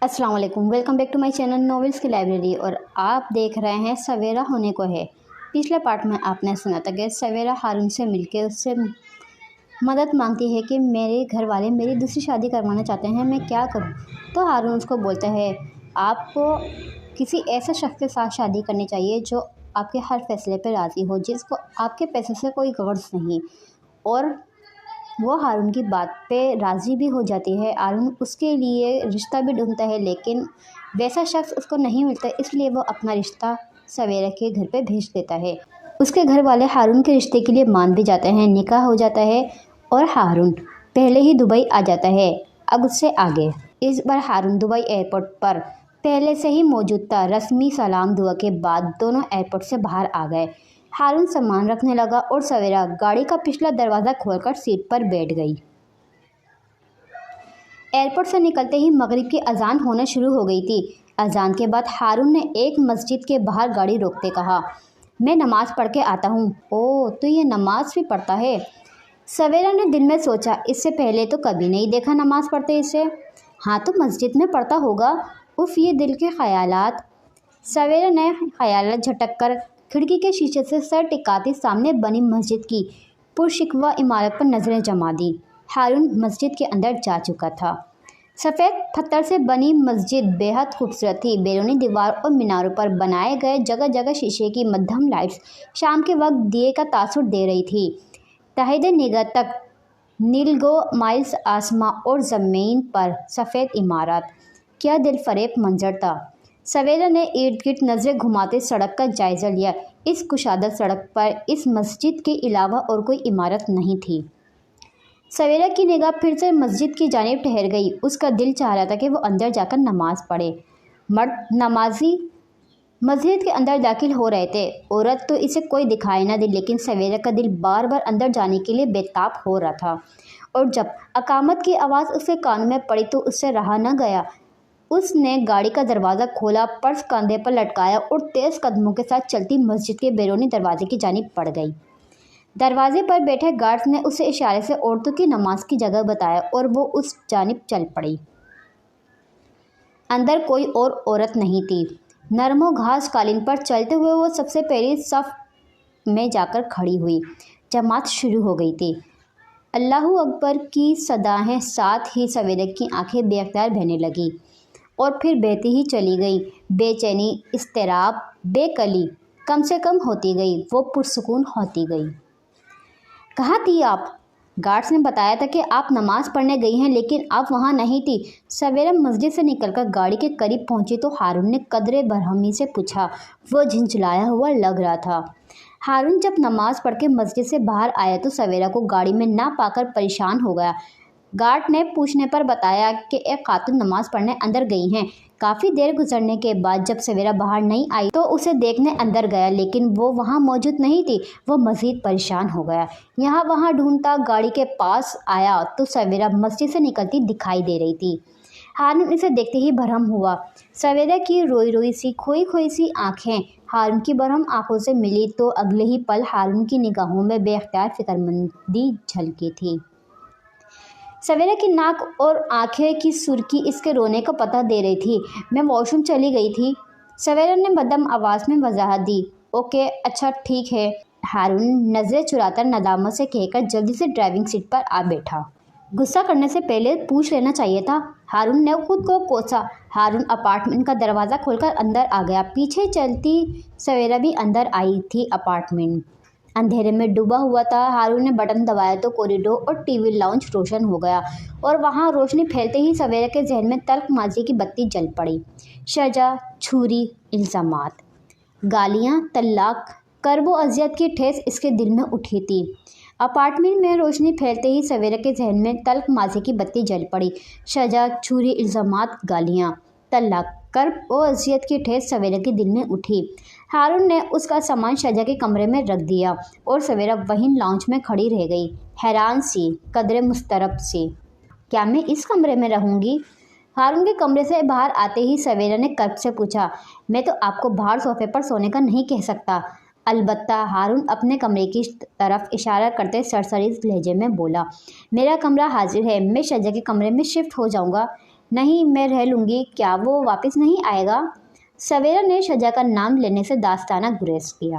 अस्सलाम वालेकुम, welcome back to my channel novels की लाइब्रेरी। और आप देख रहे हैं सवेरा होने को है। पिछले पार्ट में आपने सुना था कि सवेरा हारून से मिलके उससे मदद मांगती है कि मेरे घर वाले मेरी दूसरी शादी करवाना चाहते हैं, मैं क्या करूं। तो हारून उसको बोलता है आपको किसी ऐसे शख्स के साथ शादी करनी चाहिए जो आपके हर फैसले पर राज़ी हो, जिसको आपके पैसे से कोई गर्ज नहीं। और वो हारून की बात पे राज़ी भी हो जाती है। हारून उसके लिए रिश्ता भी ढूंढता है, लेकिन वैसा शख्स उसको नहीं मिलता, इसलिए वो अपना रिश्ता सवेरा के घर पे भेज देता है। उसके घर वाले हारून के रिश्ते के लिए मान भी जाते हैं, निकाह हो जाता है और हारून पहले ही दुबई आ जाता है। अब उससे आगे इस बार हारून दुबई एयरपोर्ट पर पहले से ही मौजूद था। रस्मी सलाम दुआ के बाद दोनों एयरपोर्ट से बाहर आ गए। हारून सामान रखने लगा और सवेरा गाड़ी का पिछला दरवाज़ा खोलकर सीट पर बैठ गई। एयरपोर्ट से निकलते ही मगरिब की अजान होना शुरू हो गई थी। अजान के बाद हारून ने एक मस्जिद के बाहर गाड़ी रोकते कहा, मैं नमाज़ पढ़ के आता हूँ। ओह, तो ये नमाज भी पढ़ता है। सवेरा ने दिल में सोचा, इससे पहले तो कभी नहीं देखा नमाज पढ़ते इसे। हाँ, तो मस्जिद में पढ़ता होगा। उफ, ये दिल के ख्यालात। सवेरा ने ख्यालात झटक कर खिड़की के शीशे से सर टिकाती सामने बनी मस्जिद की पुरशिकवा इमारत पर नज़रें जमा दी। हारून मस्जिद के अंदर जा चुका था। सफ़ेद पत्थर से बनी मस्जिद बेहद खूबसूरत थी। बैरूनी दीवार और मीनारों पर बनाए गए जगह जगह शीशे की मध्यम लाइट्स शाम के वक्त दिए का तासुर दे रही थी। तहद निगाह तक नीलगो माइल्स आसमां और ज़मीन पर सफ़ेद इमारत। क्या दिल फरेब मंजर था। सवेरा ने इर्द गिर्द नज़रें घुमाते सड़क का जायज़ा लिया। इस कुशादा सड़क पर इस मस्जिद के अलावा और कोई इमारत नहीं थी। सवेरा की निगाह फिर से मस्जिद की जानिब ठहर गई। उसका दिल चाह रहा था कि वो अंदर जाकर नमाज़ पढ़े। मर्द नमाजी मस्जिद के अंदर दाखिल हो रहे थे। औरत तो इसे कोई दिखाई ना दी, लेकिन सवेरा का दिल बार बार अंदर जाने के लिए बेताब हो रहा था। और जब अकामत की आवाज़ उसके कानों में पड़ी तो उससे रहा न गया। उसने गाड़ी का दरवाज़ा खोला, पर्स कंधे पर लटकाया और तेज़ कदमों के साथ चलती मस्जिद के बैरूनी दरवाजे की जानिब बढ़ गई। दरवाजे पर बैठे गार्ड्स ने उसे इशारे से औरतों की नमाज की जगह बताया और वो उस जानिब चल पड़ी। अंदर कोई और औरत नहीं थी। नरमो घास कालीन पर चलते हुए वो सबसे पहली सफ में जाकर खड़ी हुई। जमात शुरू हो गई थी। अल्लाहू अकबर की सदाएं साथ ही सवेरे की आंखें बेअख्तियार बहने लगी और फिर बहती ही चली गई। बेचैनी, इस्तिराब, बेकली कम से कम होती गई। वो पुरसुकून होती गई। कहाँ थी आप? गार्ड्स ने बताया था कि आप नमाज़ पढ़ने गई हैं, लेकिन आप वहाँ नहीं थी। सवेरा मस्जिद से निकलकर गाड़ी के करीब पहुँची तो हारून ने कदरे बरहमी से पूछा। वो झिंझलाया हुआ लग रहा था। हारून जब नमाज़ पढ़ के मस्जिद से बाहर आया तो सवेरा को गाड़ी में ना पाकर परेशान हो गया। गार्ड ने पूछने पर बताया कि एक खातून नमाज़ पढ़ने अंदर गई हैं। काफ़ी देर गुजरने के बाद जब सवेरा बाहर नहीं आई तो उसे देखने अंदर गया, लेकिन वो वहाँ मौजूद नहीं थी। वो मज़ीद परेशान हो गया। यहाँ वहाँ ढूंढता गाड़ी के पास आया तो सवेरा मस्जिद से निकलती दिखाई दे रही थी। हारून इसे देखते ही भरम हुआ। सवेरा की रोई रोई सी खोई खोई सी आँखें हारून की बरहम आंखों से मिली तो अगले ही पल हारून की निगाहों में बेख्तियार फिक्रमंदी झलकी थी। सवेरा की नाक और आंखें की सुर्खी इसके रोने का पता दे रही थी। मैं वॉशरूम चली गई थी, सवेरा ने मध्यम आवाज़ में वजाहत दी। ओके, अच्छा ठीक है। हारून नज़रें चुराकर नदामत से कहकर जल्दी से ड्राइविंग सीट पर आ बैठा। गुस्सा करने से पहले पूछ लेना चाहिए था, हारून ने खुद को कोसा। हारून अपार्टमेंट का दरवाज़ा खोलकर अंदर आ गया। पीछे चलती सवेरा भी अंदर आई थी। अपार्टमेंट अंधेरे में डूबा हुआ था। हारून ने बटन दबाया तो कॉरिडोर और टीवी लाउंज रोशन हो गया और वहाँ रोशनी फैलते ही सवेरा के जहन में तल्ख माजी की बत्ती जल पड़ी। सजा, छुरी, इल्ज़ामात, गालियाँ, तलाक, करबो अजियत की ठेस इसके दिल में उठी थी। अपार्टमेंट में रोशनी फैलते ही सवेरा के जहन में तल्ख माजी की बत्ती जल पड़ी। सजा, छुरी, इल्ज़ामात, गालियाँ, तलाक, कर्ब और अजियत की ठेस सवेरा के दिल में उठी। हारून ने उसका सामान सजा के कमरे में रख दिया और सवेरा वहीं लाउंज में खड़ी रह गई, हैरान सी, कदरे मुस्तरब सी। क्या मैं इस कमरे में रहूँगी? हारून के कमरे से बाहर आते ही सवेरा ने कर्ब से पूछा। मैं तो आपको बाहर सोफे पर सोने का नहीं कह सकता। अलबत्ता, हारून अपने कमरे की तरफ इशारा करते सरसरी लहजे में बोला। मेरा कमरा हाजिर है, मैं सजा के कमरे में शिफ्ट हो जाऊँगा। نہیں میں رہ لوں گی، کیا وہ واپس نہیں آئے گا؟ سویرا نے شجا کا نام لینے سے داستانہ گریز کیا۔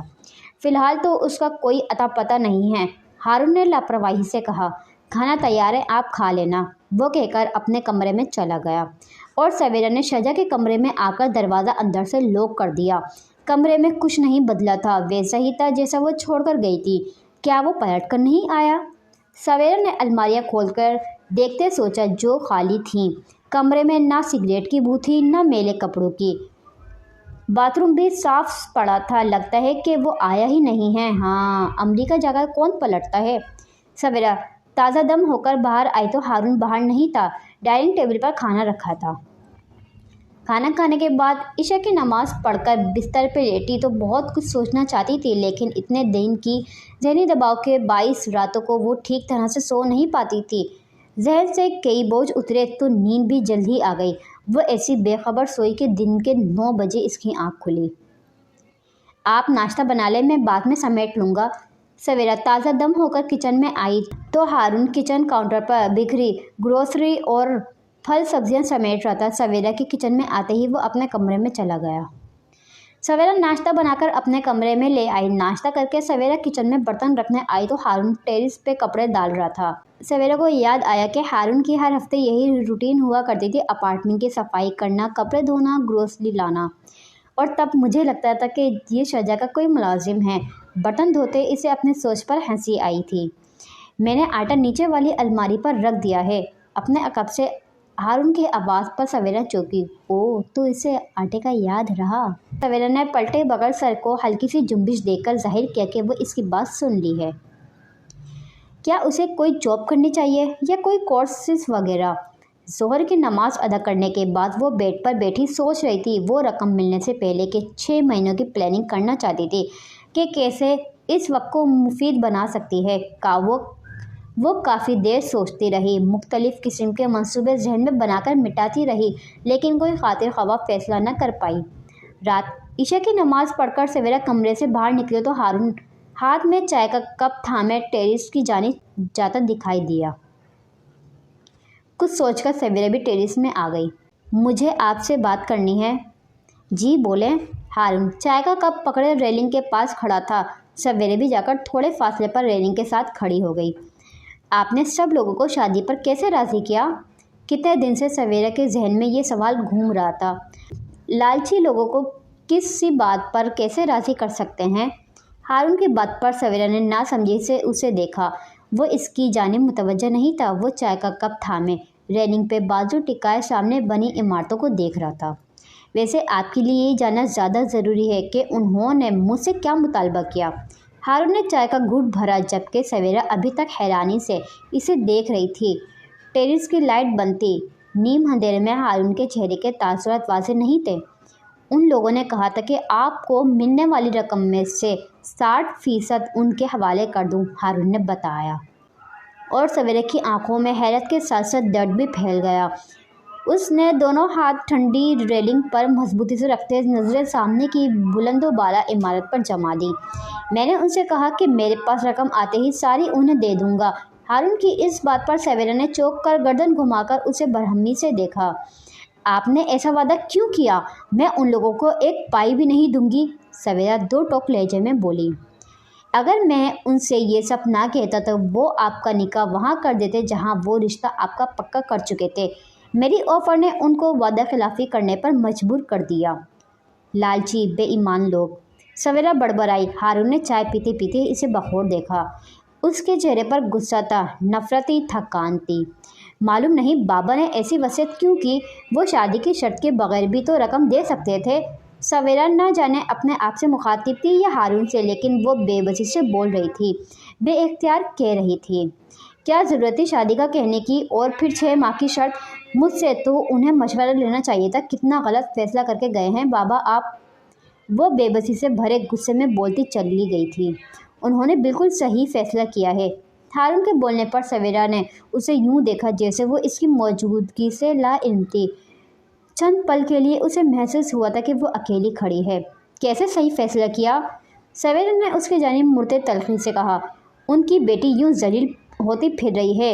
فی الحال تو اس کا کوئی اتا پتہ نہیں ہے، ہارون نے لاپرواہی سے کہا۔ کھانا تیار ہے، آپ کھا لینا، وہ کہہ کر اپنے کمرے میں چلا گیا اور سویرا نے شجا کے کمرے میں آ کر دروازہ اندر سے لاک کر دیا۔ کمرے میں کچھ نہیں بدلا تھا، ویسا ہی تھا جیسا وہ چھوڑ کر گئی تھی۔ کیا وہ پلٹ کر نہیں آیا؟ سویرا نے الماریاں کھول کر دیکھتے سوچا جو خالی تھیں۔ کمرے میں نہ سگریٹ کی بو تھی نہ میلے کپڑوں کی۔ باتھ روم بھی صاف پڑا تھا، لگتا ہے کہ وہ آیا ہی نہیں ہے۔ ہاں، امریکہ جا کر کون پلٹتا ہے؟ سویرا تازہ دم ہو کر باہر آئی تو ہارون باہر نہیں تھا، ڈائننگ ٹیبل پر کھانا رکھا تھا۔ کھانا کھانے کے بعد عشاء کی نماز پڑھ کر بستر پہ لیٹی تو بہت کچھ سوچنا چاہتی تھی، لیکن اتنے دن کی ذہنی دباؤ کے باعث راتوں کو وہ ٹھیک طرح سے سو نہیں پاتی تھی۔ ذہن سے کئی بوجھ اترے تو نیند بھی جلد ہی آ گئی۔ وہ ایسی بے خبر سوئی کہ دن کے 9 بجے اس کی آنکھ کھلی۔ آپ ناشتہ بنا لیں، میں بعد میں سمیٹ لوں گا۔ سویرا تازہ دم ہو کر کچن میں آئی تو ہارون کچن کاؤنٹر پر بکھری گروسری اور پھل سبزیاں سمیٹ رہا تھا۔ سویرا کے کچن میں آتے ہی وہ اپنے کمرے میں چلا گیا۔ سویرا ناشتہ بنا کر اپنے کمرے میں لے آئی۔ ناشتہ کر کے سویرا کچن میں برتن رکھنے آئی تو ہارون ٹیرس پہ کپڑے ڈال رہا تھا۔ سویرا کو یاد آیا کہ ہارون کی ہر ہفتے یہی روٹین ہوا کرتی تھی، اپارٹمنٹ کی صفائی کرنا، کپڑے دھونا، گروسری لانا، اور تب مجھے لگتا تھا کہ یہ شجا کا کوئی ملازم ہے۔ برتن دھوتے اسے اپنے سوچ پر ہنسی آئی تھی۔ میں نے آٹا نیچے والی الماری پر رکھ دیا ہے، اپنے عقب سے ہارون کی آواز پر سویرا چونکی۔ اوہ، تو اسے آٹے کا یاد رہا؟ سویرا نے پلٹے بغیر سر کو ہلکی سی جنبش دے کر ظاہر کیا کہ وہ اس کی بات سن لی ہے۔ کیا اسے کوئی جاب کرنی چاہیے یا کوئی کورسز وغیرہ؟ ظہر کی نماز ادا کرنے کے بعد وہ بیڈ پر بیٹھی سوچ رہی تھی۔ وہ رقم ملنے سے پہلے کے 6 مہینوں کی پلاننگ کرنا چاہتی تھی کہ کیسے اس وقت کو مفید بنا سکتی ہے۔ وہ کافی دیر سوچتی رہی، مختلف قسم کے منصوبے ذہن میں بنا کر مٹاتی رہی، لیکن کوئی خاطر خواہ فیصلہ نہ کر پائی۔ رات عشاء کی نماز پڑھ کر سویرا کمرے سے باہر نکلی تو ہارون ہاتھ میں چائے کا کپ تھامے ٹیرس کی جانب جاتا دکھائی دیا۔ کچھ سوچ کر سویرا بھی ٹیرس میں آ گئی۔ مجھے آپ سے بات کرنی ہے۔ جی بولیں۔ ہارون چائے کا کپ پکڑے ریلنگ کے پاس کھڑا تھا۔ سویرا بھی جا کر تھوڑے فاصلے پر ریلنگ کے ساتھ کھڑی ہو گئی۔ آپ نے سب لوگوں کو شادی پر کیسے راضی کیا؟ کتنے دن سے سویرا کے ذہن میں یہ سوال گھوم رہا تھا۔ لالچی لوگوں کو کسی بات پر کیسے راضی کر سکتے ہیں؟ ہارون کی بات پر سویرا نے ناسمجھی سے اسے دیکھا۔ وہ اس کی جانب متوجہ نہیں تھا۔ وہ چائے کا کپ تھامے ریلنگ پہ بازو ٹکائے سامنے بنی عمارتوں کو دیکھ رہا تھا۔ ویسے آپ کے لیے یہ جاننا زیادہ ضروری ہے کہ انہوں نے مجھ سے کیا مطالبہ کیا؟ ہارون نے چائے کا گھونٹ بھرا جبکہ سویرا ابھی تک حیرانی سے اسے دیکھ رہی تھی۔ ٹیرس کی لائٹ بند تھی۔ نیم اندھیرے میں ہارون کے چہرے کے تاثرات واضح نہیں تھے۔ ان لوگوں نے کہا تھا کہ آپ کو ملنے والی رقم میں سے 60% ان کے حوالے کر دوں، ہارون نے بتایا۔ اور سویرا کی آنکھوں میں حیرت کے ساتھ ساتھ درد بھی پھیل گیا۔ اس نے دونوں ہاتھ ٹھنڈی ریلنگ پر مضبوطی سے رکھتے نظریں سامنے کی بلند و بالا عمارت پر جما دیں۔ میں نے ان سے کہا کہ میرے پاس رقم آتے ہی ساری انہیں دے دوں گا۔ ہارون کی اس بات پر سویرا نے چونک کر گردن گھما کر اسے برہمی سے دیکھا۔ آپ نے ایسا وعدہ کیوں کیا؟ میں ان لوگوں کو ایک پائی بھی نہیں دوں گی، سویرا 2 ٹوک لہجے میں بولی۔ اگر میں ان سے یہ سب نہ کہتا تو وہ آپ کا نکاح وہاں کر دیتے جہاں وہ رشتہ آپ کا پکا کر چکے تھے۔ میری آفر نے ان کو وعدہ خلافی کرنے پر مجبور کر دیا۔ لالچی بے ایمان لوگ، سویرا بڑبڑائی۔ ہارون نے چائے پیتے پیتے اسے بخور دیکھا۔ اس کے چہرے پر غصہ تھا، نفرتی تھکان تھی۔ معلوم نہیں بابا نے ایسی وصیت کیوں کی؟ وہ شادی کی شرط کے بغیر بھی تو رقم دے سکتے تھے۔ سویرا نہ جانے اپنے آپ سے مخاطب تھی یا ہارون سے، لیکن وہ بے بسی سے بول رہی تھی، بے اختیار کہہ رہی تھی۔ کیا ضرورت تھی شادی کا کہنے کی؟ اور پھر 6 ماہ کی شرط؟ مجھ سے تو انہیں مشورہ لینا چاہیے تھا۔ کتنا غلط فیصلہ کر کے گئے ہیں بابا آپ۔ وہ بے بسی سے بھرے غصے میں بولتی چلی گئی تھی۔ انہوں نے بالکل صحیح فیصلہ کیا ہے۔ ہارون کے بولنے پر سویرا نے اسے یوں دیکھا جیسے وہ اس کی موجودگی سے لا علم تھی۔ چند پل کے لیے اسے محسوس ہوا تھا کہ وہ اکیلی کھڑی ہے۔ کیسے صحیح فیصلہ کیا؟ سویرا نے اس کی جانب مڑتے تلخی سے کہا۔ ان کی بیٹی یوں ذلیل ہوتی پھر رہی ہے،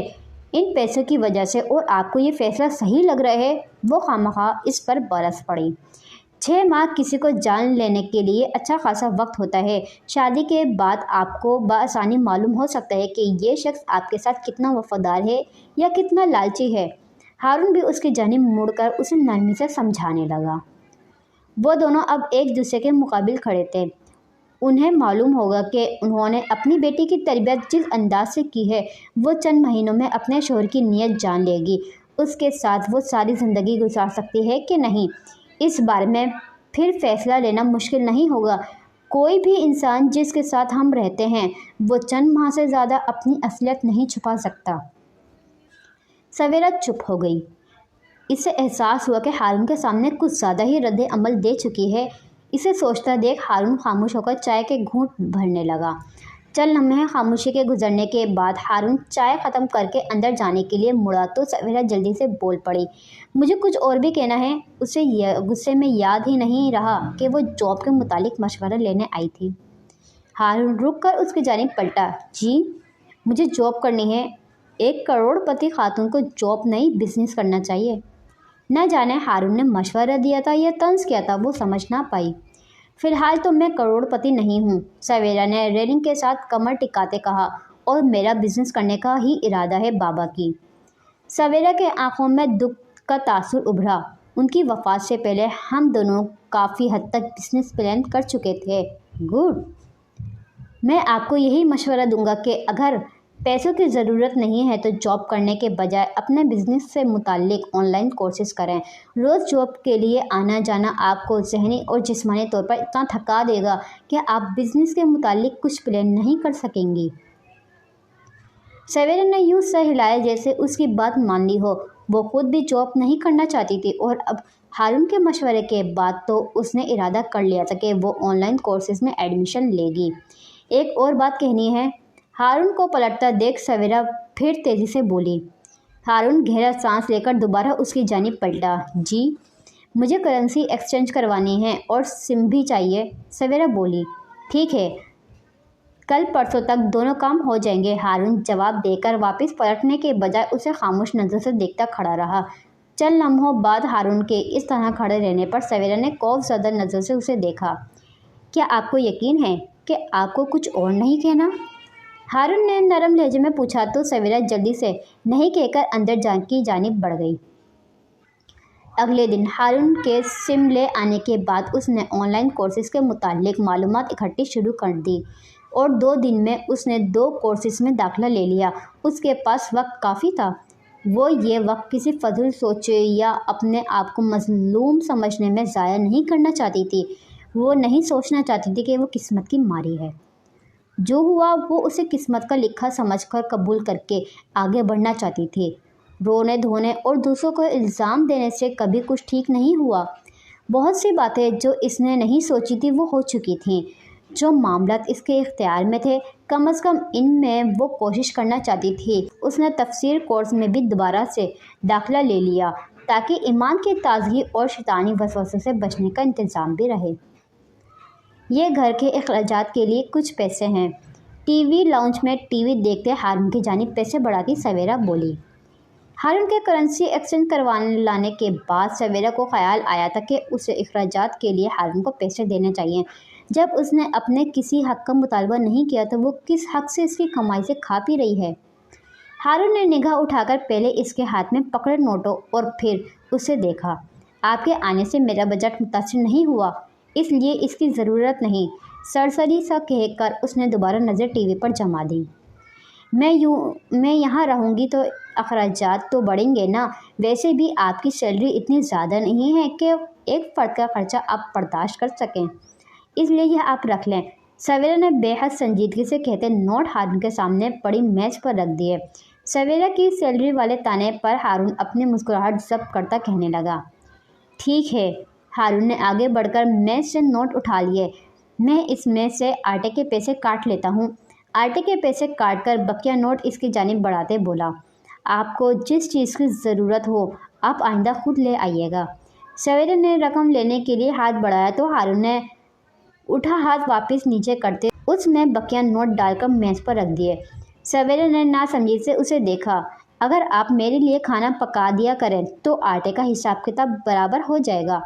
ان پیسوں کی وجہ سے اور آپ کو یہ فیصلہ صحیح لگ رہا ہے؟ وہ خواہ اس پر برس پڑی۔ 6 ماہ کسی کو جان لینے کے لیے اچھا خاصا وقت ہوتا ہے۔ شادی کے بعد آپ کو بآسانی معلوم ہو سکتا ہے کہ یہ شخص آپ کے ساتھ کتنا وفادار ہے یا کتنا لالچی ہے۔ ہارون بھی اس کی جانب مڑ کر اسے نرمی سے سمجھانے لگا۔ وہ دونوں اب ایک دوسرے کے مقابل کھڑے تھے۔ انہیں معلوم ہوگا کہ انہوں نے اپنی بیٹی کی تربیت جس انداز سے کی ہے وہ چند مہینوں میں اپنے شوہر کی نیت جان لے گی۔ اس کے ساتھ وہ ساری زندگی گزار سکتی ہے کہ نہیں، اس بارے میں پھر فیصلہ لینا مشکل نہیں ہوگا۔ کوئی بھی انسان جس کے ساتھ ہم رہتے ہیں وہ چند ماہ سے زیادہ اپنی اصلیت نہیں چھپا سکتا۔ سویرا چپ ہو گئی۔ اسے احساس ہوا کہ ہارون کے سامنے کچھ زیادہ ہی رد عمل دے چکی ہے۔ اسے سوچتا دیکھ ہارون خاموش ہو کر چائے کے گھونٹ بھرنے لگا۔ چند لمحے خاموشی کے گزرنے کے بعد ہارون چائے ختم کر کے اندر جانے کے لیے مڑا تو سویرا جلدی سے بول پڑی، مجھے کچھ اور بھی کہنا ہے۔ اسے غصے میں یاد ہی نہیں رہا کہ وہ جاب کے متعلق مشورہ لینے آئی تھی۔ ہارون رک کر اس کی جانب پلٹا، جی مجھے جاب کرنی ہے۔ ایک کروڑ پتی خاتون کو جاب نہیں بزنس کرنا چاہیے۔ نہ جانے ہارون نے مشورہ دیا تھا یا طنز کیا تھا، وہ سمجھ نہ پائی۔ فی الحال تو میں کروڑ پتی نہیں ہوں، سویرا نے ریلنگ کے ساتھ کمر ٹکاتے کہا، اور میرا بزنس کرنے کا ہی ارادہ ہے بابا کی۔ سویرا کے آنکھوں میں دکھ کا تاثر ابھرا۔ ان کی وفات سے پہلے ہم دونوں کافی حد تک بزنس پلان کر چکے تھے۔ گڈ۔ میں آپ کو یہی مشورہ دوں گا کہ اگر پیسوں کی ضرورت نہیں ہے تو جاب کرنے کے بجائے اپنے بزنس سے متعلق آن لائن کورسز کریں۔ روز جاب کے لیے آنا جانا آپ کو ذہنی اور جسمانی طور پر اتنا تھکا دے گا کہ آپ بزنس کے متعلق کچھ پلان نہیں کر سکیں گی۔ سویرا نے یوں سر ہلایا جیسے اس کی بات مان لی ہو۔ وہ خود بھی جاب نہیں کرنا چاہتی تھی اور اب ہارون کے مشورے کے بعد تو اس نے ارادہ کر لیا تھا کہ وہ آن لائن کورسز میں ایڈمیشن لے گی۔ ایک اور بات کہنی ہے۔ ہارون کو پلٹتا دیکھ سویرا پھر تیزی سے بولی۔ ہارون گہرا سانس لے کر دوبارہ اس کی جانب پلٹا، جی مجھے کرنسی ایکسچینج کروانی ہے اور سم بھی چاہیے۔ سویرا بولی، ٹھیک ہے کل پرسوں تک دونوں کام ہو جائیں گے۔ ہارون جواب دے کر واپس پلٹنے کے بجائے اسے خاموش نظر سے دیکھتا کھڑا رہا۔ چند لمحوں بعد ہارون کے اس طرح کھڑے رہنے پر سویرا نے خوف زدہ نظر سے اسے دیکھا، کیا آپ کو یقین ہے کہ آپ کو کچھ اور نہیں کہنا؟ ہارون نے نرم لہجے میں پوچھا تو سویرا جلدی سے نہیں کہہ کر اندر کی جانب بڑھ گئی۔ اگلے دن ہارون کے سم لے آنے کے بعد اس نے آن لائن کورسز کے متعلق معلومات اکٹھی شروع کر دی اور 2 دن میں اس نے 2 کورسز میں داخلہ لے لیا۔ اس کے پاس وقت کافی تھا۔ وہ یہ وقت کسی فضول سوچ یا اپنے آپ کو مظلوم سمجھنے میں ضائع نہیں کرنا چاہتی تھی۔ وہ نہیں سوچنا چاہتی تھی کہ وہ قسمت کی ماری ہے۔ جو ہوا وہ اسے قسمت کا لکھا سمجھ کر قبول کر کے آگے بڑھنا چاہتی تھی۔ رونے دھونے اور دوسروں کو الزام دینے سے کبھی کچھ ٹھیک نہیں ہوا۔ بہت سی باتیں جو اس نے نہیں سوچی تھی وہ ہو چکی تھیں۔ جو معاملات اس کے اختیار میں تھے کم از کم ان میں وہ کوشش کرنا چاہتی تھی۔ اس نے تفسیر کورس میں بھی دوبارہ سے داخلہ لے لیا تاکہ ایمان کی تازگی اور شیطانی وسوسے سے بچنے کا انتظام بھی رہے۔ یہ گھر کے اخراجات کے لیے کچھ پیسے ہیں۔ ٹی وی لاؤنج میں ٹی وی دیکھتے ہارون کی جانب پیسے بڑھاتی سویرا بولی۔ ہارون کے کرنسی ایکسچینج کروانے لانے کے بعد سویرا کو خیال آیا تھا کہ اسے اخراجات کے لیے ہارون کو پیسے دینے چاہیے۔ جب اس نے اپنے کسی حق کا مطالبہ نہیں کیا تو وہ کس حق سے اس کی کمائی سے کھا پی رہی ہے؟ ہارون نے نگاہ اٹھا کر پہلے اس کے ہاتھ میں پکڑے نوٹوں اور پھر اسے دیکھا۔ آپ کے آنے سے میرا بجٹ متاثر نہیں ہوا، اس لیے اس کی ضرورت نہیں، سرسری سا کہہ کر اس نے دوبارہ نظر ٹی وی پر جما دی۔ میں یہاں رہوں گی تو اخراجات تو بڑھیں گے نا۔ ویسے بھی آپ کی سیلری اتنی زیادہ نہیں ہے کہ ایک فرد کا خرچہ آپ برداشت کر سکیں، اس لیے یہ آپ رکھ لیں۔ سویرا نے بے حد سنجیدگی سے کہتے نوٹ ہارون کے سامنے پڑی میز پر رکھ دیے۔ سویرا کی سیلری والے تانے پر ہارون اپنی مسکراہٹ ضبط کرتا کہنے لگا، ٹھیک ہے۔ ہارون نے آگے بڑھ کر میز سے نوٹ اٹھا لیے۔ میں اس میں سے آٹے کے پیسے کاٹ لیتا ہوں۔ آٹے کے پیسے کاٹ کر بقیہ نوٹ اس کی جانب بڑھاتے بولا، آپ کو جس چیز کی ضرورت ہو آپ آئندہ خود لے آئیے گا۔ سویرا نے رقم لینے کے لیے ہاتھ بڑھایا تو ہارون نے اٹھا ہاتھ واپس نیچے کرتے اس میں بقیہ نوٹ ڈال کر میز پر رکھ دیے۔ سویرا نے ناسمجھی سے اسے دیکھا۔ اگر آپ میرے لیے کھانا پکا دیا کریں تو آٹے کا حساب کتاب برابر ہو جائے گا۔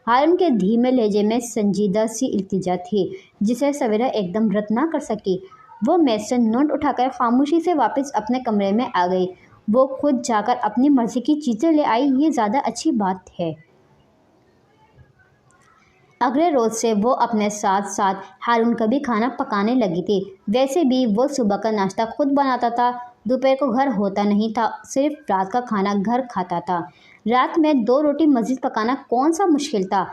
ہارون کے دھیمے لہجے میں سنجیدہ سی التجا تھی جسے سویرا ایک دم رد نہ کر سکی۔ وہ میز سے نوٹ اٹھا کر خاموشی سے واپس اپنے کمرے میں آ گئی۔ وہ خود جا کر اپنی مرضی کی چیزیں لے آئی، یہ زیادہ اچھی بات ہے۔ اگلے روز سے وہ اپنے ساتھ ساتھ ہارون کا بھی کھانا پکانے لگی تھی۔ ویسے بھی وہ صبح کا ناشتہ خود بناتا تھا، دوپہر کو گھر ہوتا نہیں تھا، صرف رات کا کھانا گھر کھاتا تھا۔ رات میں 2 روٹی مزید پکانا کون سا مشکل تھا؟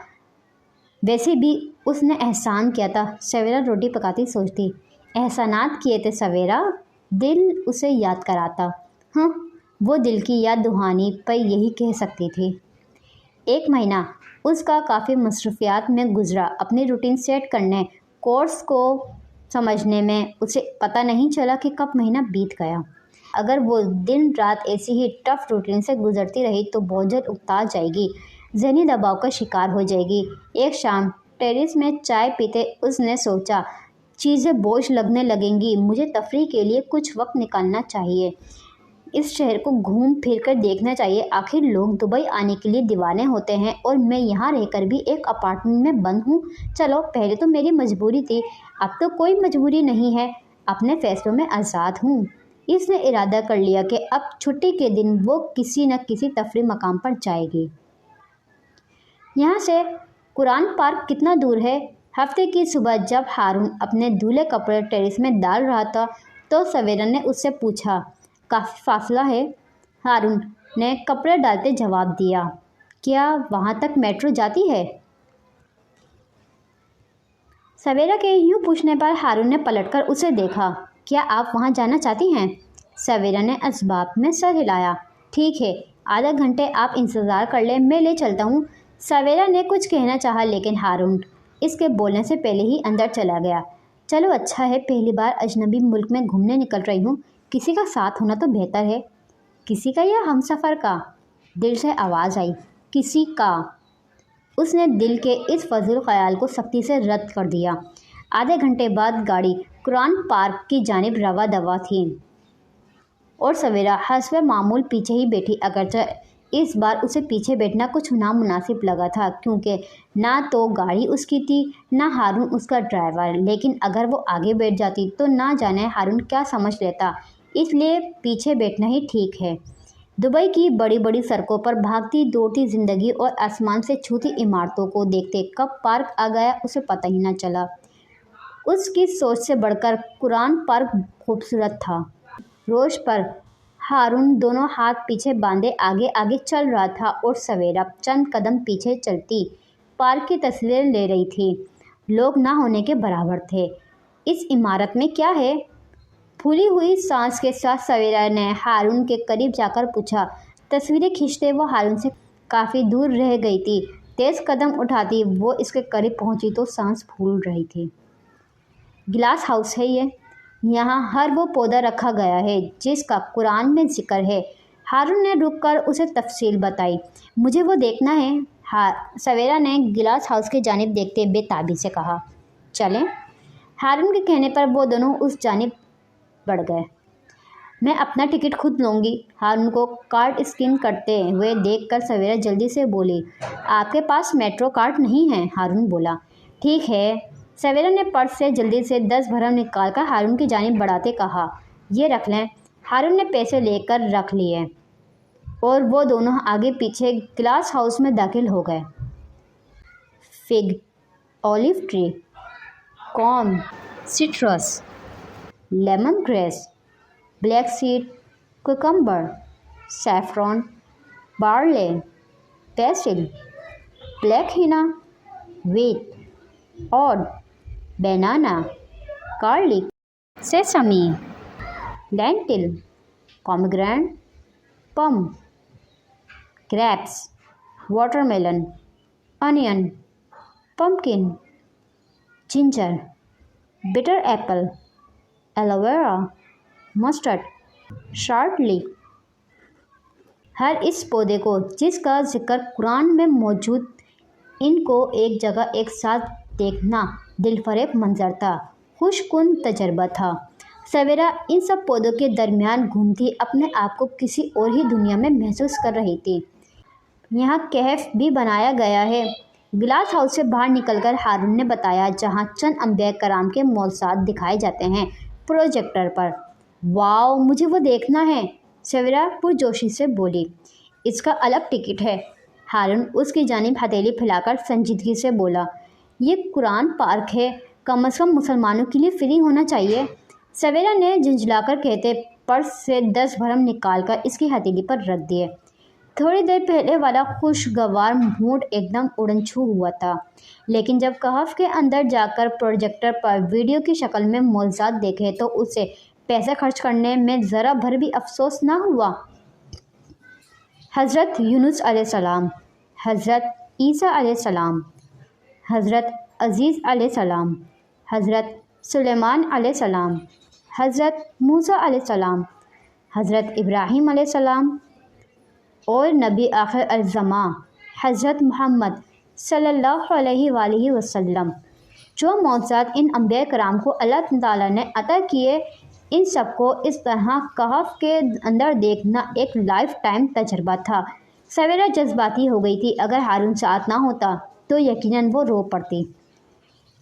ویسے بھی اس نے احسان کیا تھا، سویرا روٹی پکاتی سوچتی۔ احسانات کیے تھے سویرا، دل اسے یاد کراتا۔ ہاں، وہ دل کی یاد دہانی پر یہی کہہ سکتی تھی۔ 1 مہینہ اس کا کافی مصروفیات میں گزرا، اپنی روٹین سیٹ کرنے، کورس کو سمجھنے میں۔ اسے پتہ نہیں چلا کہ کب مہینہ بیت گیا۔ اگر وہ دن رات ایسی ہی ٹف روٹین سے گزرتی رہی تو بہت جلد اکتا جائے گی، ذہنی دباؤ کا شکار ہو جائے گی۔ ایک شام ٹیرس میں چائے پیتے اس نے سوچا، چیزیں بوجھ لگنے لگیں گی، مجھے تفریح کے لیے کچھ وقت نکالنا چاہیے، اس شہر کو گھوم پھر کر دیکھنا چاہیے۔ آخر لوگ دبئی آنے کے لیے دیوانے ہوتے ہیں اور میں یہاں رہ کر بھی ایک اپارٹمنٹ میں بند ہوں۔ چلو، پہلے تو میری مجبوری تھی، اب تو کوئی مجبوری نہیں ہے، اپنے فیصلوں میں آزاد ہوں۔ اس نے ارادہ کر لیا کہ اب چھٹی کے دن وہ کسی نہ کسی تفریح مقام پر جائے گی۔ یہاں سے قرآن پارک کتنا دور ہے؟ ہفتے کی صبح جب ہارون اپنے دھلے کپڑے ٹیرس میں ڈال رہا تھا تو سویرا نے اس سے پوچھا، کافی فاصلہ ہے؟ ہارون نے کپڑے ڈالتے جواب دیا، کیا وہاں تک میٹرو جاتی ہے؟ سویرا کے یوں پوچھنے پر ہارون نے پلٹ کر اسے دیکھا، کیا آپ وہاں جانا چاہتی ہیں؟ سویرا نے اسباب میں سر ہلایا، ٹھیک ہے، آدھا گھنٹے آپ انتظار کر لیں، میں لے چلتا ہوں۔ سویرا نے کچھ کہنا چاہا لیکن ہارون اس کے بولنے سے پہلے ہی اندر چلا گیا۔ چلو اچھا ہے، پہلی بار اجنبی ملک میں گھومنے نکل رہی ہوں، کسی کا ساتھ ہونا تو بہتر ہے۔ کسی کا یا ہم سفر کا؟ دل سے آواز آئی، کسی کا۔ اس نے دل کے اس فضول خیال کو سختی سے رد کر دیا۔ آدھے گھنٹے بعد گاڑی قرآن پارک کی جانب رواں دواں تھی اور سویرا حسب معمول پیچھے ہی بیٹھی، اگرچہ اس بار اسے پیچھے بیٹھنا کچھ نامناسب لگا تھا کیونکہ نہ تو گاڑی اس کی تھی نہ ہارون اس کا ڈرائیور، لیکن اگر وہ آگے بیٹھ جاتی تو نہ جانے ہارون کیا سمجھ لیتا، اس لیے پیچھے بیٹھنا ہی ٹھیک ہے۔ دبئی کی بڑی بڑی سڑکوں پر بھاگتی دوڑتی زندگی اور آسمان سے چھوتی عمارتوں کو دیکھتے کب پارک آ گیا اسے پتہ ہی نہ چلا۔ اس کی سوچ سے بڑھ کر قرآن پارک خوبصورت تھا۔ روش پر ہارون دونوں ہاتھ پیچھے باندھے آگے آگے چل رہا تھا اور سویرا چند قدم پیچھے چلتی پارک کی تصویر لے رہی تھی۔ لوگ نہ ہونے کے برابر تھے۔ اس عمارت میں کیا ہے؟ پھولی ہوئی سانس کے ساتھ سویرا نے ہارون کے قریب جا کر پوچھا۔ تصویریں کھینچتے وہ ہارون سے کافی دور رہ گئی تھی۔ تیز قدم اٹھاتی وہ اس کے قریب پہنچی تو سانس پھول رہی تھی۔ گلاس ہاؤس ہے یہ، یہاں ہر وہ پودا رکھا گیا ہے جس کا قرآن میں ذکر ہے۔ ہارون نے رک کر اسے تفصیل بتائی۔ مجھے وہ دیکھنا ہے، سویرا نے گلاس ہاؤس کی جانب دیکھتے بے تابی سے کہا۔ چلیں؟ ہارون کے کہنے پر وہ دونوں اس جانب بڑھ گئے۔ میں اپنا ٹکٹ خود لوں گی، ہارون کو کارڈ اسکین کرتے ہوئے دیکھ کر سویرا جلدی سے بولی۔ آپ کے پاس میٹرو کارڈ نہیں ہے، ہارون بولا۔ ٹھیک ہے، سویرا نے پرس سے جلدی سے 10 بھرم نکال کر ہارون کی جانب بڑھاتے کہا، یہ رکھ لیں۔ ہارون نے پیسے لے کر رکھ لیے اور وہ دونوں آگے پیچھے گلاس ہاؤس میں داخل ہو گئے۔ Fig, olive tree, corn, citrus, lemongrass, black seed, cucumber, saffron, barley, basil, black henna, wheat, oud, banana, garlic, sesame, lentil, pomegranate, palm, grapes, watermelon, onion, pumpkin, ginger, butter apple, aloe vera, mustard, short leek. ہر اس پودے کو جس کا ذکر قرآن میں موجود، ان کو ایک جگہ ایک ساتھ دیکھنا دل فریب منظر تھا، خوش کن تجربہ تھا۔ सवेरा इन सब पौधों के दरमियान घूमती अपने आप को किसी और ही दुनिया में महसूस कर रही थी। यहाँ कहफ भी बनाया गया है, ग्लास हाउस से बाहर निकलकर हारून ने बताया, जहाँ चंद अंबिया कराम के मौजज़ात दिखाए जाते हैं प्रोजेक्टर पर। वाओ, मुझे वो देखना है, सवेरा पुरजोशी से बोली। इसका अलग टिकट है, हारून उसकी जानिब हथेली फैलाकर संजीदगी से बोला। ये कुरान पार्क है, कम से कम मुसलमानों के लिए फ्री होना चाहिए। सवेरा ने झुंझलाकर कहते पर्स से 10 भरम निकालकर इसकी हथेली पर रख दिए। थोड़ी देर पहले वाला खुशगवार मूड एकदम उड़नछू हुआ था, लेकिन जब कहफ के अंदर जाकर प्रोजेक्टर पर वीडियो की शक्ल में मौजज़ात देखे तो उसे पैसे खर्च करने में ज़रा भर भी अफसोस ना हुआ। हज़रत यूनुस अलैहिस्सलाम, हज़रत ईसा अलैहिस्सलाम, हज़रत अज़ीज़ अलैहिस्सलाम, हज़रत सुलेमान अलैहिस्सलाम, हज़रत मूसा अलैहिस्सलाम, हज़रत इब्राहीम अलैहिस्सलाम और नबी आखिर अल-ज़मा हज़रत मोहम्मद सल्लल्लाहु अलैहि वसल्लम, जो मौजज़ात इन अंबिया कराम को अल्लाह ताला ने अता किए, इन सबको इस तरह कहफ के अंदर देखना एक लाइफ टाइम तजर्बा था। सवेरा जज्बाती हो गई थी। अगर हारून साथ ना होता तो यकीनन वो रो पड़ती।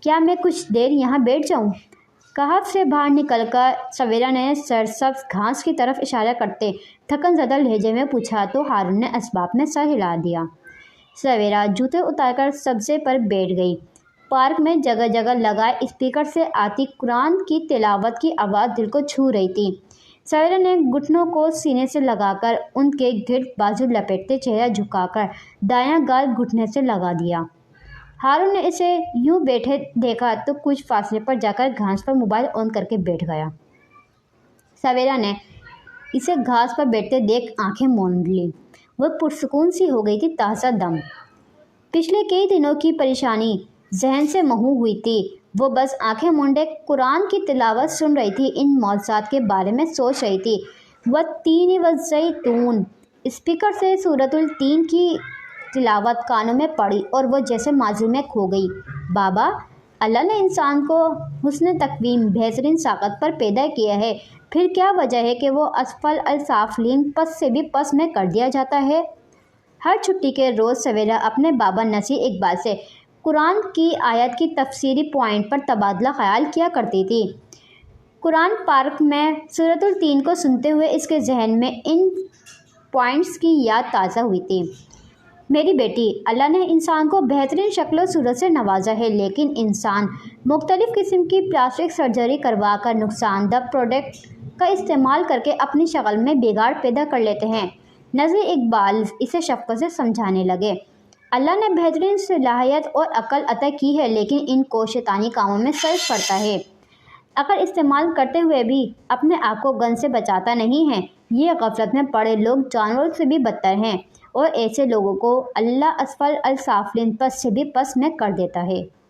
क्या मैं कुछ देर यहाँ बैठ जाऊँ? कहफ से बाहर निकलकर सवेरा ने सरसब्ज घास की तरफ इशारा करते थकन ज़दा लहजे में पूछा तो हारून ने असबाब में सर हिला दिया। सवेरा जूते उतारकर सब्ज़े पर बैठ गई। पार्क में जगह जगह लगाए स्पीकर से आती कुरान की तिलावत की आवाज़ दिल को छू रही थी। सवेरा ने घुटनों को सीने से लगाकर उनके गिर्द बाजू लपेटते चेहरा झुकाकर दायां गाल घुटने से लगा दिया। हारून ने इसे यूं बैठे देखा तो कुछ फासले पर जाकर घास पर मोबाइल ऑन करके बैठ गया। सवेरा ने इसे घास पर बैठते देख आंखें मूंद ली। वह पुरसुकून सी हो गई थी, ताज़ा दम। पिछले कई दिनों की परेशानी जहन से महू हुई थी। वो बस आंखें मूंदे कुरान की तिलावत सुन रही थी, इन मौजज़ात के बारे में सोच रही थी। वह तीन वज़ैतून स्पीकर से सूरतुल तीन की तिलावत कानों में पड़ी और वो जैसे माजी में खो गई। बाबा, अल्लाह ने इंसान को हुस्न तकवीम बेहतरीन साकत पर पैदा किया है, फिर क्या वजह है कि वो असफल अल-साफलीन पस से भी पस में कर दिया जाता है? हर छुट्टी के रोज़ सवेरा अपने बाबा नसीर इकबाल से कुरान की आयत की तफसीरी पॉइंट पर तबादला ख्याल किया करती थी। कुरान पार्क में सूरतुल तीन को सुनते हुए इसके जहन में इन पॉइंट्स की याद ताज़ा हुई थी। मेरी बेटी, अल्लाह ने इंसान को बेहतरीन शक्ल सूरत से नवाजा है, लेकिन इंसान मुख्तलिफ़ किस्म की प्लास्टिक सर्जरी करवा कर नुकसानदह प्रोडक्ट का इस्तेमाल करके अपनी शक्ल में बिगाड़ पैदा कर लेते हैं। नज़ीर इकबाल इसे शफ़क़त से समझाने लगे। अल्लाह ने बेहतरीन सलाहियत और अक्ल अता की है, लेकिन इनको शैतानी कामों में सर्फ करता है। अक्ल इस्तेमाल करते हुए भी अपने आप को गन से बचाता नहीं है। ये गफलत में पड़े लोग जानवरों से भी बदतर हैं और ऐसे लोगों को अल्लाह असफल अल-साफलिन पस से भी पस में कर देता है।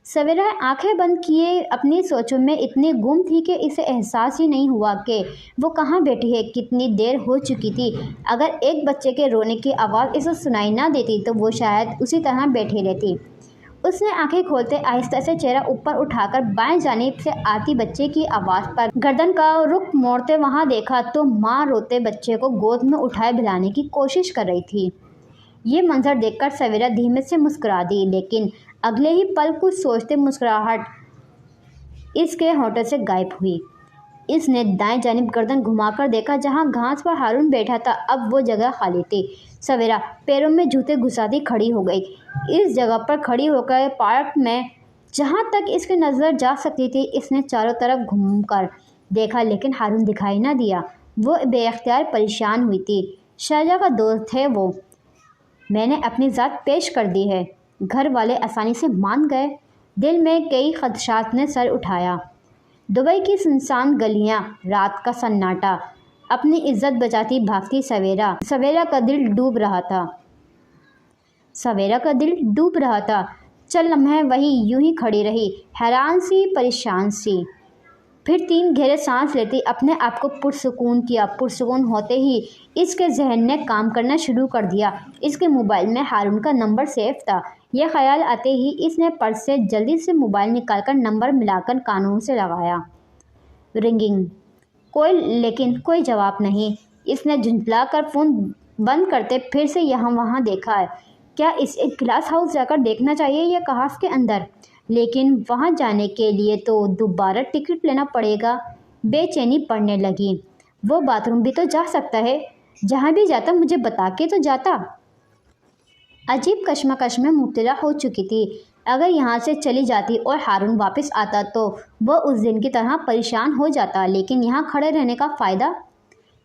सवेरा आंखें बंद किए अपनी सोचों में इतनी गुम थी कि इसे एहसास ही नहीं हुआ कि वो कहाँ बैठी है, कितनी देर हो चुकी थी। अगर एक बच्चे के रोने की आवाज़ इसे सुनाई ना देती तो वो शायद उसी तरह बैठी रहती। उसने आंखें खोलते आहिस्ता से चेहरा ऊपर उठाकर बाएं जानिब से आती बच्चे की आवाज़ पर गर्दन का रुख मोड़ते वहां देखा तो माँ रोते बच्चे को गोद में उठाए बिलाने की कोशिश कर रही थी। ये मंजर देखकर सवेरा धीमे से मुस्कुरा दी, लेकिन अगले ही पल कुछ सोचते मुस्कुराहट इसके होंठों से गायब हुई। इसने दाएं जानिब गर्दन घुमाकर देखा जहां घास पर हारून बैठा था। अब वो जगह खाली थी। सवेरा पैरों में जूते घुसाती खड़ी हो गई। इस जगह पर खड़ी होकर पार्क में जहां तक इसकी नज़र जा सकती थी इसने चारों तरफ घूमकर देखा, लेकिन हारून दिखाई ना दिया। वो बेख्तियार परेशान हुई थी। शाहजहाँ का दोस्त है वो, मैंने अपनी ज़ात पेश कर दी है। घर वाले आसानी से मान गए। दिल में कई खदशात ने सर उठाया। दुबई की सुनसान गलियां, रात का सन्नाटा, अपनी इज्जत बचाती भागती सवेरा का दिल डूब रहा था। चल लम्हे वही यूं ही खड़ी रही, हैरान सी, परेशान सी। फिर 3 गहरे सांस लेती अपने आप को पुरसुकून किया। पुरसुकून होते ही इसके जहन ने काम करना शुरू कर दिया। इसके मोबाइल में हारून का नंबर सेव था। यह ख्याल आते ही इसने पर्स से जल्दी से मोबाइल निकालकर नंबर मिलाकर कानों से लगाया। रिंगिंग, लेकिन कोई जवाब नहीं। इसने झुंझलाकर फ़ोन बंद करते फिर से यहाँ वहाँ देखा है। क्या इसे ग्लास हाउस जाकर देखना चाहिए या कहाफ के अंदर? लेकिन वहाँ जाने के लिए तो दोबारा टिकट लेना पड़ेगा। बेचैनी पड़ने लगी। वो बाथरूम भी तो जा सकता है। जहाँ भी जाता मुझे बता के तो जाता। अजीब कश्मकश में मुब्तला हो चुकी थी। अगर यहाँ से चली जाती और हारून वापस आता तो वह उस दिन की तरह परेशान हो जाता, लेकिन यहाँ खड़े रहने का फ़ायदा?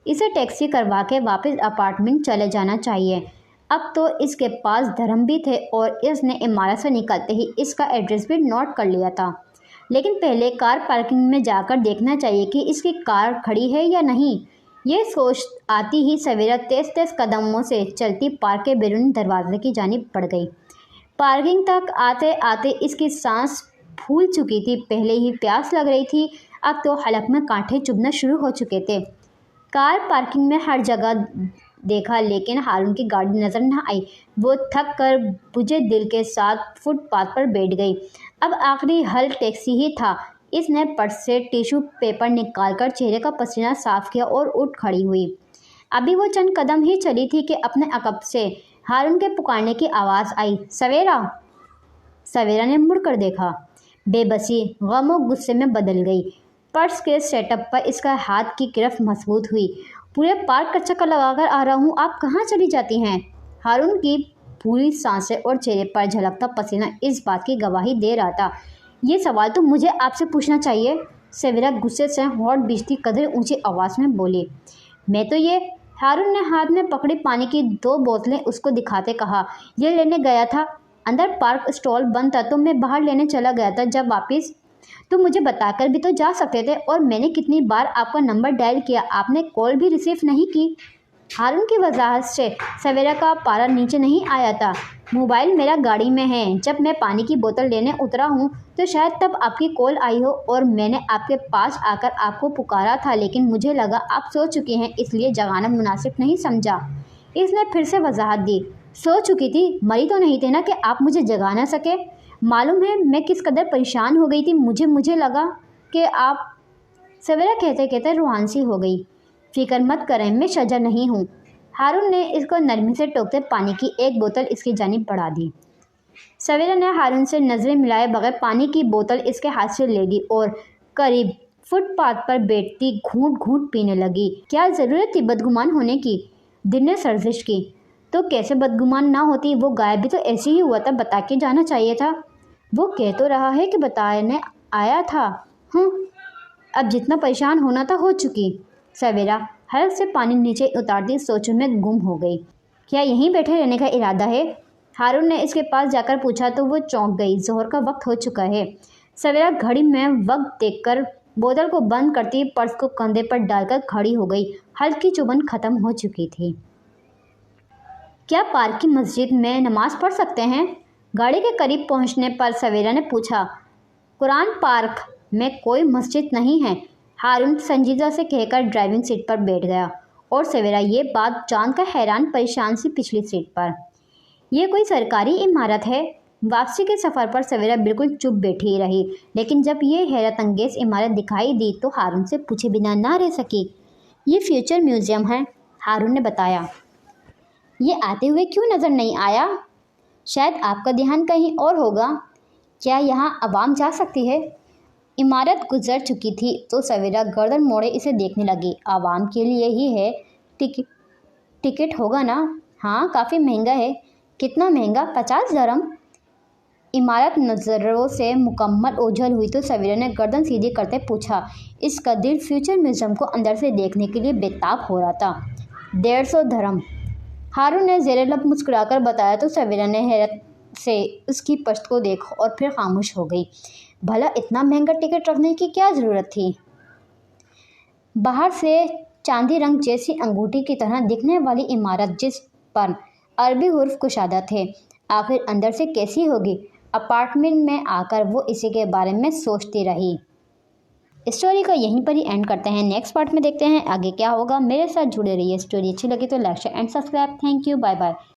इसे टैक्सी करवा के वापस अपार्टमेंट चले जाना चाहिए। अब तो इसके पास धर्म भी थे और इसने इमारत से निकलते ही इसका एड्रेस भी नोट कर लिया था। लेकिन पहले कार पार्किंग में जाकर देखना चाहिए कि इसकी कार खड़ी है या नहीं। ये सोच आती ही सवेरा तेज तेज कदमों से चलती पार्क के बैरूनी दरवाजे की जानिब बढ़ गई। पार्किंग तक आते आते इसकी सांस फूल चुकी थी। पहले ही प्यास लग रही थी, अब तो हलक में कांटे चुभना शुरू हो चुके थे। कार पार्किंग में हर जगह देखा, लेकिन हारून की गाड़ी नजर न आई। वो थक कर बुझे दिल के साथ फुटपाथ पर बैठ गई। अब आखिरी हल टैक्सी ही था। इसने पर्स से टिश्यू पेपर निकालकर चेहरे का पसीना साफ किया और उठ खड़ी हुई। अभी वो चंद कदम ही चली थी कि अपने अकब से हारून के पुकारने की आवाज़ आई, सवेरा। सवेरा ने मुड़कर देखा। बेबसी गम और गुस्से में बदल गई। पर्स के सेटअप पर इसका हाथ की गिरफ्त मजबूत हुई। पूरे पार्क का चक्कर लगाकर आ रहा हूँ, आप कहाँ चली जाती हैं? हारून की पूरी सांसें और चेहरे पर झलकता पसीना इस बात की गवाही दे रहा था। ये सवाल तो मुझे आपसे पूछना चाहिए। सवेरा गुस्से से होंठ बीचती कदर ऊंची आवाज़ में बोली। मैं तो ये, हारून ने हाथ में पकड़ी पानी की 2 बोतलें उसको दिखाते कहा, ये लेने गया था। अंदर पार्क स्टॉल बंद था तो मैं बाहर लेने चला गया था। जब वापस तो मुझे बताकर भी तो जा सकते थे। और मैंने कितनी बार आपका नंबर डायल किया, आपने कॉल भी रिसीव नहीं की। हारून की वजाहत से सवेरा का पारा नीचे नहीं आया था। मोबाइल मेरा गाड़ी में है। जब मैं पानी की बोतल लेने उतरा हूँ तो शायद तब आपकी कॉल आई हो और मैंने आपके पास आकर आपको पुकारा था, लेकिन मुझे लगा आप सो चुकी हैं, इसलिए जगाना मुनासिब नहीं समझा। इसने फिर से वजाहत दी। सो चुकी थी? मरी तो नहीं थे ना कि आप मुझे जगा ना सके? मालूम है मैं किस कदर परेशान हो गई थी। मुझे लगा कि आप। सवेरा कहते कहते रूहानसी हो गई। फिक्र मत करें, मैं शजर नहीं हूँ। हारून ने इसको नरमी से टोकते पानी की 1 बोतल इसकी जानिब बढ़ा दी। सवेरा ने हारून से नज़रें मिलाए बगैर पानी की बोतल इसके हाथ से ले ली और करीब फुटपाथ पर बैठती घूंट घूंट पीने लगी। क्या ज़रूरत थी बदगुमान होने की? दिल ने सर्जिश की। तो कैसे बदगुमान ना होती? वो गायब भी तो ऐसे ही हुआ था, बता के जाना चाहिए था। वो कह तो रहा है कि बताने आया था। अब जितना परेशान होना था हो चुकी। सवेरा हल्क से पानी नीचे उतारती सोचों में गुम हो गई। क्या यहीं बैठे रहने का इरादा है? हारून ने इसके पास जाकर पूछा तो वो चौंक गई। ज़ोहर का वक्त हो चुका है। सवेरा घड़ी में वक्त देखकर बोतल को बंद करती पर्स को कंधे पर डालकर खड़ी हो गई। हल्की चुभन खत्म हो चुकी थी। क्या पार्क की मस्जिद में नमाज पढ़ सकते हैं? गाड़ी के करीब पहुंचने पर सवेरा ने पूछा। कुरान पार्क में कोई मस्जिद नहीं है, हारून संजीदा से कहकर ड्राइविंग सीट पर बैठ गया और सवेरा ये बात जानकर हैरान परेशान सी पिछली सीट पर। यह कोई सरकारी इमारत है? वापसी के सफ़र पर सवेरा बिल्कुल चुप बैठी रही, लेकिन जब ये हैरत अंगेज़ इमारत दिखाई दी तो हारून से पूछे बिना ना रह सकी। ये फ्यूचर म्यूज़ियम है, हारून ने बताया। ये आते हुए क्यों नज़र नहीं आया? शायद आपका ध्यान कहीं और होगा। क्या यहाँ आवाम जा सकती है? इमारत गुजर चुकी थी तो सवेरा गर्दन मोड़े इसे देखने लगी। आवाम के लिए ही है। टिकट होगा ना? हाँ, काफ़ी महंगा है। कितना महंगा? 50 दरम। इमारत नज़रों से मुकम्मल ओझल हुई तो सवेरा ने गर्दन सीधी करते पूछा। इसका दिल फ्यूचर म्यूज़ियम को अंदर से देखने के लिए बेताब हो रहा था। 150 दरम, हारून ने ज़ेरे लब मुस्कुराकर बताया तो सवेरा ने हैरत से उसकी पश्त को देखा और फिर खामोश हो गई। भला इतना महंगा टिकट रखने की क्या ज़रूरत थी? बाहर से चांदी रंग जैसी अंगूठी की तरह दिखने वाली इमारत जिस पर अरबी हुर्फ कुशादा थे, आखिर अंदर से कैसी होगी? अपार्टमेंट में आकर वो इसी के बारे में सोचती रही। स्टोरी को यहीं पर ही एंड करते हैं। नेक्स्ट पार्ट में देखते हैं आगे क्या होगा। मेरे साथ जुड़े रहिए। स्टोरी अच्छी लगी तो like share and subscribe. Thank you, bye bye.